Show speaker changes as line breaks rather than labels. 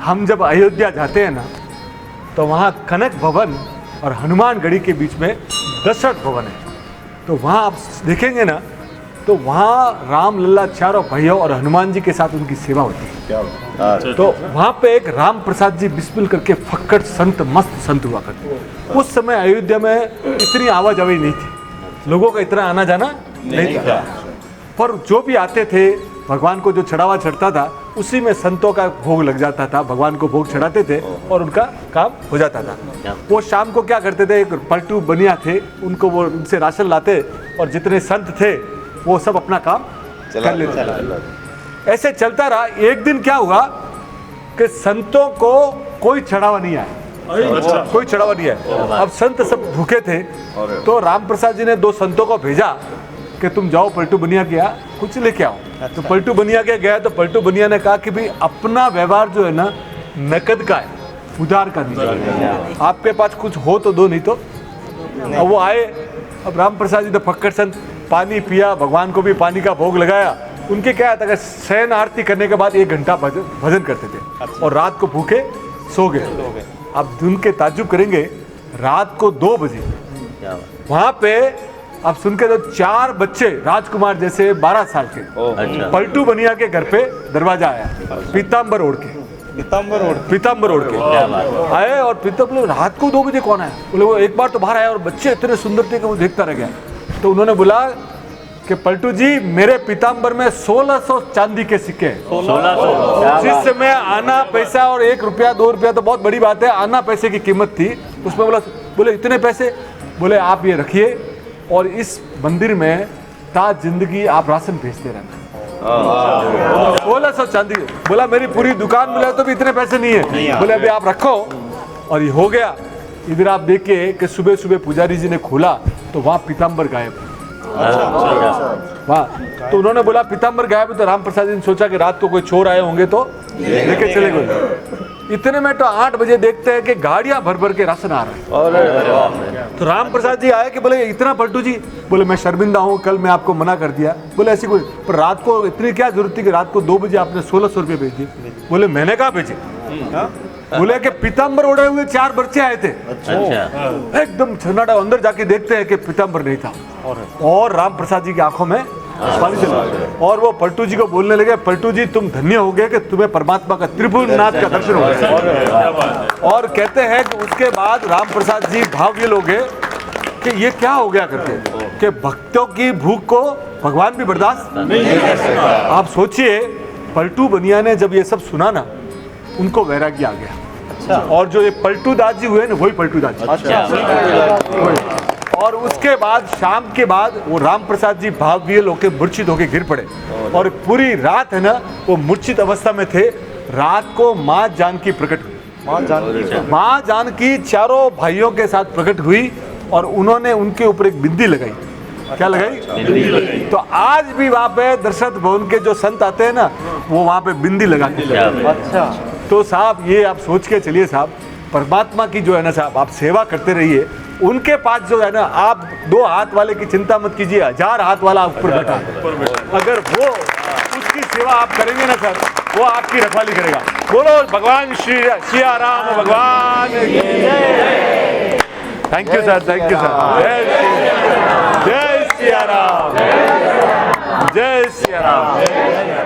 हम जब अयोध्या जाते हैं ना तो वहाँ कनक भवन और हनुमानगढ़ी के बीच में दशरथ भवन है। तो वहाँ आप देखेंगे ना तो वहाँ राम लल्ला चारों भाइयों और हनुमान जी के साथ उनकी सेवा होती है।
क्या
तो वहाँ पे एक राम प्रसाद जी बिस्मिल करके फक्कड़ संत, मस्त संत हुआ करते। उस समय अयोध्या में इतनी आवाजाही नहीं थी, लोगों का इतना आना जाना नहीं था, पर जो भी आते थे भगवान को जो चढ़ावा चढ़ता था उसी में संतों का भोग लग जाता था, भगवान को भोग चढ़ाते थे और उनका काम हो जाता था। वो शाम को क्या करते थे, एक पलटू बनिया थे, उनको वो उनसे राशन लाते और जितने संत थे वो सब अपना काम कर लेते। ऐसे चलता रहा। एक दिन क्या हुआ कि संतों को कोई चढ़ावा नहीं आया, कोई चढ़ावा नहीं आया। अब संत सब भूखे थे तो राम प्रसाद जी ने 2 संतों को भेजा कि तुम जाओ पलटू बनिया के यहाँ कुछ लेके आओ। तो पलटू बनिया के गया तो पलटू बनिया ने कहा कि भाई अपना व्यवहार जो है ना नकद का है, उधार का नहीं, आपके पास कुछ हो तो दो, नहीं तो। अब वो आए, अब राम प्रसाद जी तो फक्कड़ संत, पानी पिया, भगवान को भी पानी का भोग लगाया। उनके क्या था कि शयन आरती करने के बाद 1 घंटा भजन करते थे और रात को भूखे सो गए। अब उनके ताज्जुब करेंगे, रात को 2 बजे वहाँ पे अब सुन के तो 4 बच्चे राजकुमार जैसे 12 साल के पलटू बनिया के घर पे दरवाजा आया, पीताम्बर ओढ़ के, पीताम्बर ओढ़ के आए। और पीताम्बर, रात को 2 बजे कौन आया? बोले वो एक बार तो बाहर आया और बच्चे इतने सुंदर थे कि वो देखता रह गया। तो उन्होंने बोला कि पलटू जी मेरे पीताम्बर में 1600 चांदी के सिक्के हैं। 1600 जिस समय आना पैसा और 1 रुपया 2 रुपया तो बहुत बड़ी बात है, आना पैसे की कीमत थी। उसमें बोले इतने पैसे? बोले आप ये रखिए और इस मंदिर में ताज जिंदगी आप राशन भेजते रहना। 1600 चांदी। बोला मेरी पूरी दुकान मिला तो भी इतने पैसे नहीं है। बोले अभी आप रखो। और ये हो गया। इधर आप देखिए कि सुबह सुबह पुजारी जी ने खोला तो वहाँ पीताम्बर गायब। वाह। तो उन्होंने बोला पीताम्बर गायब है। तो राम प्रसाद जी ने सोचा कि रात को कोई चोर आए होंगे तो लेके चले गए। इतने में तो 8 बजे देखते हैं कि गाड़ियां भर भर के राशन आ रहा है। तो राम प्रसाद जी आए कि बोले इतना पलटू जी? बोले मैं शर्मिंदा हूँ, कल मैं आपको मना कर दिया। बोले ऐसी कोई, पर रात को इतनी क्या जरूरत थी कि रात को 2 बजे आपने 1600 रुपये भेज दिए? बोले मैंने कहा भेजे? बोले कि पीताम्बर ओढ़े हुए 4 बच्चे आए थे। एकदम सन्नाटा। अंदर जाके देखते हैं कि पीताम्बर नहीं था और राम प्रसाद जी की आंखों में पानी चला। और वो पलटू जी को बोलने लगे, पलटू जी तुम धन्य हो गए कि तुम्हें परमात्मा का, त्रिभुवननाथ का दर्शन हो गया। और कहते हैं कि उसके बाद राम प्रसाद जी भाव ये लोग कि ये क्या हो गया करके, कि भक्तों की भूख को भगवान भी बर्दाश्त नहीं कर सकता। आप सोचिए पलटू बनिया ने जब ये सब सुना ना, उनको वैराग्य आ गया। और जो ये पलटू दास जी हुए ना, वही पलटू दास जी। और उसके बाद शाम के बाद वो राम प्रसाद जी भावविहल होके मूर्छित होके गिर पड़े और पूरी रात है ना वो मूर्छित अवस्था में थे। रात को माँ जानकी प्रकट हुई। माँ जानकी चारों भाइयों के साथ प्रकट हुई और उन्होंने उनके ऊपर एक बिंदी लगाई। क्या लगाई? तो आज भी वहाँ पे दशरथ भवन के जो संत आते हैं ना, वो वहाँ पे बिंदी लगाते हैं। अच्छा। तो साहब ये आप सोच के चलिए साहब, परमात्मा की जो है ना साहब, आप सेवा करते रहिए। उनके पास जो है ना, आप 2 हाथ वाले की चिंता मत कीजिए, 1000 हाथ वाला ऊपर बैठा है। अगर वो उसकी सेवा आप करेंगे ना सर, वो आपकी रखवाली करेगा। बोलो भगवान श्री सिया राम भगवान। Thank you sir, thank you sir. जय सिया राम, जय सिया राम।